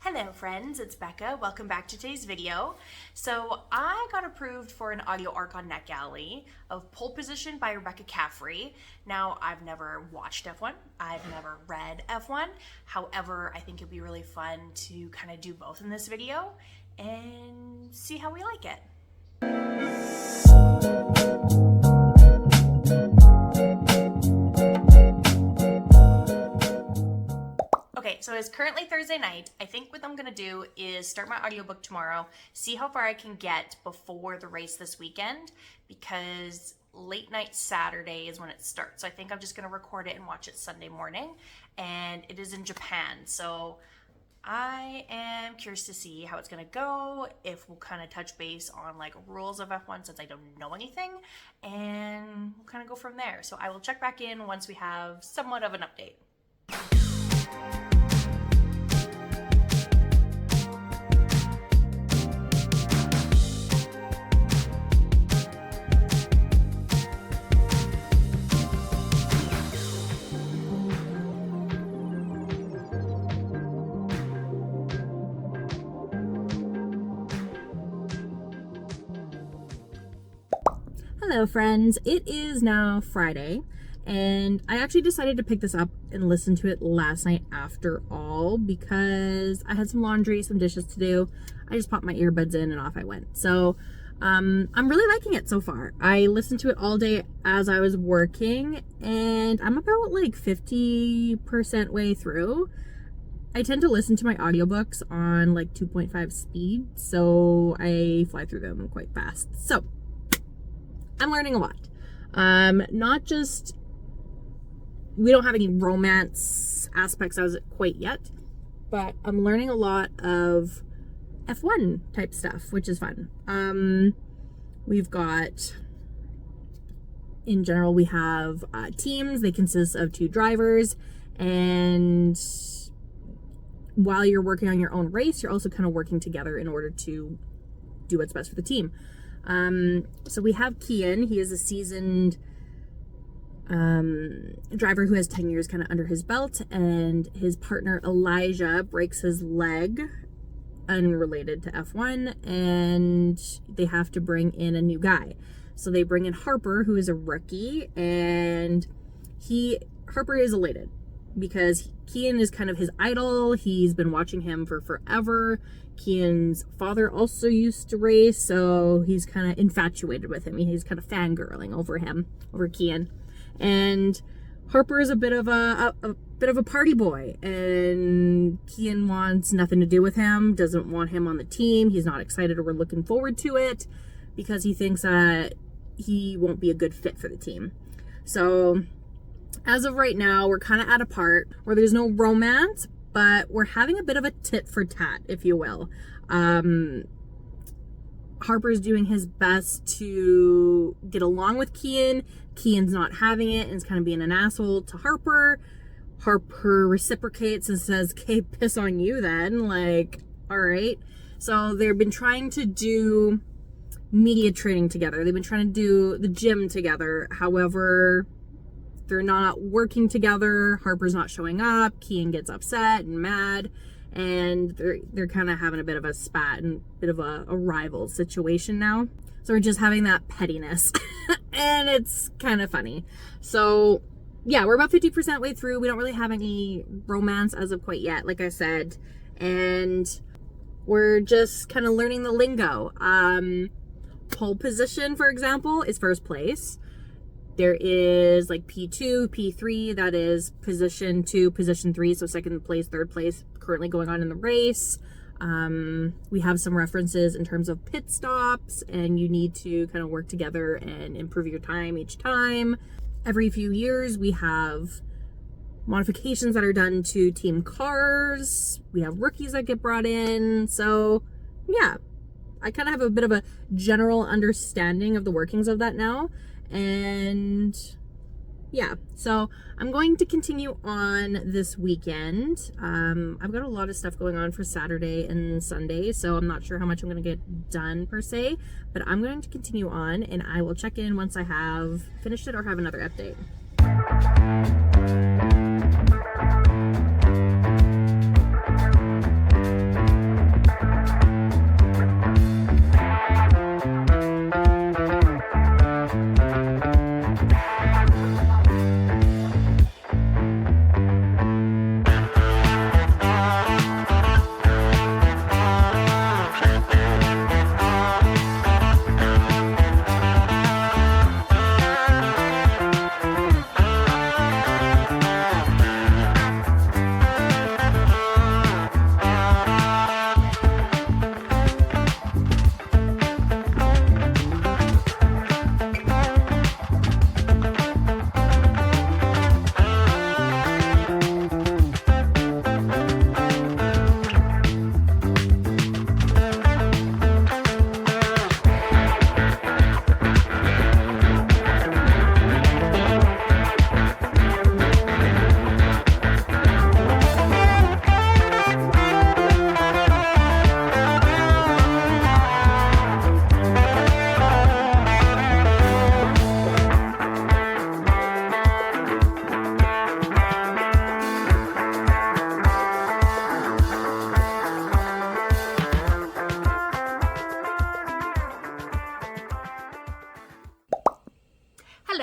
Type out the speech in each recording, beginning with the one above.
Hello friends, it's Becca. Welcome back to today's video. So I got approved for an audio arc on NetGalley of Pole Position by Rebecca Caffrey. Now, I've never watched F1. I've never read F1. However, I think it'd be really fun to kind of do both in this video and see how we like it. Okay, so it's currently Thursday night. I think what I'm gonna do is start my audiobook tomorrow, see how far I can get before the race this weekend, because late night Saturday is when it starts. So I think I'm just gonna record it and watch it Sunday morning, and it is in Japan. So I am curious to see how it's gonna go, if we'll kind of touch base on like rules of F1 since I don't know anything, and we'll kind of go from there. So I will check back in once we have somewhat of an update. Hello friends, it is now Friday and I actually decided to pick this up and listen to it last night after all because I had some laundry, some dishes to do. I just popped my earbuds in and off I went. So I'm really liking it so far. I listened to it all day as I was working and I'm about like 50% way through. I tend to listen to my audiobooks on like 2.5 speed, so I fly through them quite fast. So I'm learning a lot. Not just, we don't have any romance aspects of it quite yet, but I'm learning a lot of F1 type stuff, which is fun. We've got, in general, we have teams. They consist of 2 drivers, and while you're working on your own race, you're also kind of working together in order to do what's best for the team. So we have Kian. He is a seasoned driver who has 10 years kind of under his belt, and his partner Elijah breaks his leg unrelated to F1, and they have to bring in a new guy. So they bring in Harper, who is a rookie, and Harper is elated because Kian is kind of his idol. He's been watching him for forever. Kian's father also used to race, so he's kind of infatuated with him. He's kind of fangirling over Kian. And Harper is a bit of a party boy, and Kian wants nothing to do with him, doesn't want him on the team. He's not excited or looking forward to it because he thinks that he won't be a good fit for the team. So as of right now, we're kind of at a part where there's no romance, but we're having a bit of a tit for tat, if you will. Harper's doing his best to get along with Kian. Kian's not having it and is kind of being an asshole to Harper. Harper reciprocates and says, "Okay, piss on you then." Like, all right. So they've been trying to do media training together. They've been trying to do the gym together. However, they're not working together. Harper's not showing up. Kian gets upset and mad, and they're kind of having a bit of a spat and a bit of a rival situation now. So we're just having that pettiness, and it's kind of funny. So yeah, we're about 50% way through. We don't really have any romance as of quite yet, like I said, and we're just kind of learning the lingo. Pole position, for example, is first place. There is like P2, P3, that is position 2, position 3, so second place, third place currently going on in the race. We have some references in terms of pit stops, and you need to kind of work together and improve your time each time. Every few years we have modifications that are done to team cars. We have rookies that get brought in. So yeah, I kind of have a bit of a general understanding of the workings of that now. And yeah, so I'm going to continue on this weekend. I've got a lot of stuff going on for Saturday and Sunday, so I'm not sure how much I'm going to get done per se, but I'm going to continue on, and I will check in once I have finished it or have another update.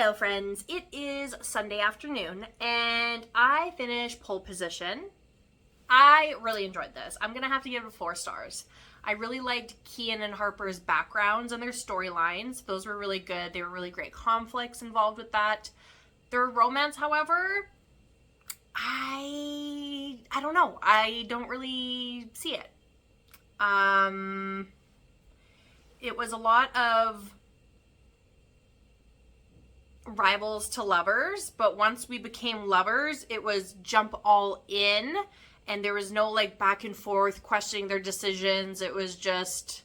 Hello friends, it is Sunday afternoon and I finished Pole Position. I really enjoyed this. I'm gonna have to give it 4 stars. I really liked Kian and Harper's backgrounds and their storylines. Those were really good. They were really great conflicts involved with that. Their romance, however, I don't know. I don't really see it. It was a lot of rivals to lovers, but once we became lovers, it was jump all in, and there was no like back and forth questioning their decisions. It was just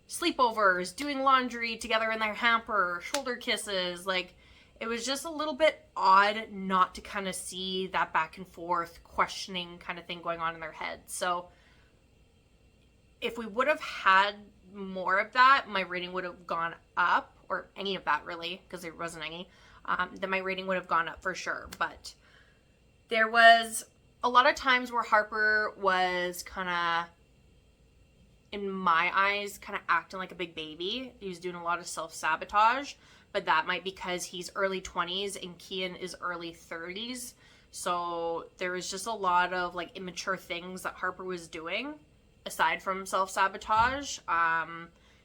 sleepovers, doing laundry together in their hamper, shoulder kisses. Like, it was just a little bit odd not to kind of see that back and forth questioning kind of thing going on in their heads. So if we would have had more of that, my rating would have gone up, or any of that really, because there wasn't any, then my rating would have gone up for sure. But there was a lot of times where Harper was kind of, in my eyes, kind of acting like a big baby. He was doing a lot of self-sabotage, but that might be because he's early 20s and Kian is early 30s. So there was just a lot of like immature things that Harper was doing aside from self-sabotage.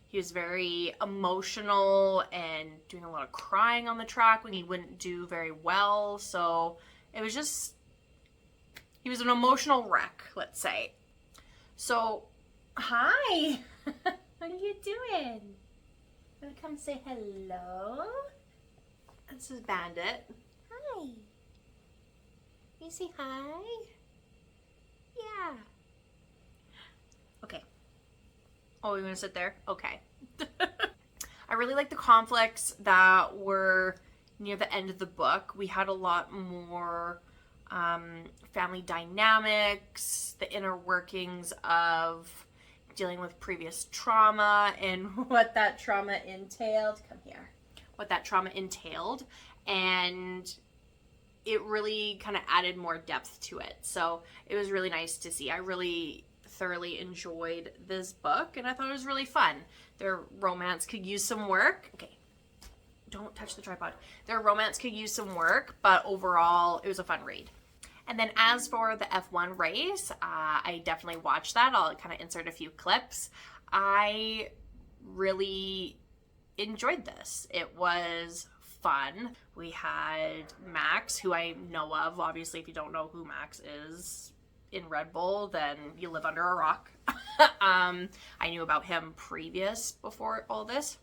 He was very emotional and doing a lot of crying on the track when he wouldn't do very well. So it was just, he was an emotional wreck, let's say. So, hi. What are you doing? Wanna come say hello? This is Bandit. Hi. You say hi? Yeah. Okay. Oh, you want to sit there? Okay. I really like the conflicts that were near the end of the book. We had a lot more family dynamics, the inner workings of dealing with previous trauma and what that trauma entailed. Come here. What that trauma entailed. And it really kind of added more depth to it. So it was really nice to see. I really thoroughly enjoyed this book and I thought it was really fun. Their romance could use some work. Okay, don't touch the tripod. Their romance could use some work, but overall it was a fun read. And then as for the F1 race, I definitely watched that. I'll kind of insert a few clips. I really enjoyed this. It was fun. We had Max, who I know of. Obviously, if you don't know who Max is in Red Bull, then you live under a rock. I knew about him before all this,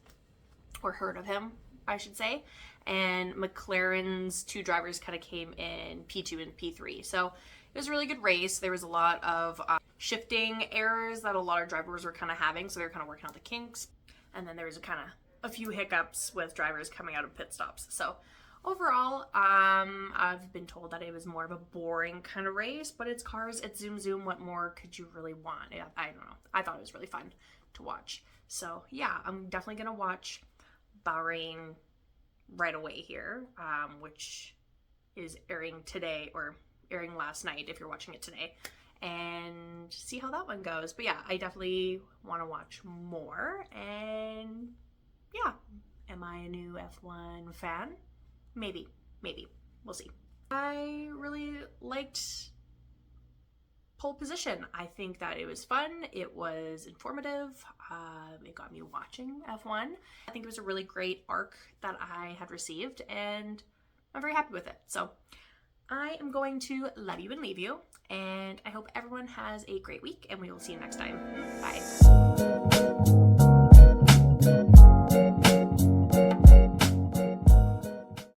or heard of him, I should say. And McLaren's 2 drivers kind of came in P2 and P3. So it was a really good race. There was a lot of shifting errors that a lot of drivers were kind of having. So they were kind of working out the kinks. And then there was a few hiccups with drivers coming out of pit stops. So overall, I've been told that it was more of a boring kind of race, but it's cars, it's zoom zoom. What more could you really want? I don't know. I thought it was really fun to watch. So yeah, I'm definitely going to watch Bahrain right away here, which is airing today, or airing last night if you're watching it today, and see how that one goes. But yeah, I definitely want to watch more. And yeah, am I a new F1 fan? Maybe. We'll see. I really liked Pole Position. I think that it was fun. It was informative. It got me watching F1. I think it was a really great arc that I had received, and I'm very happy with it. So I am going to love you and leave you, and I hope everyone has a great week, and we will see you next time. Bye.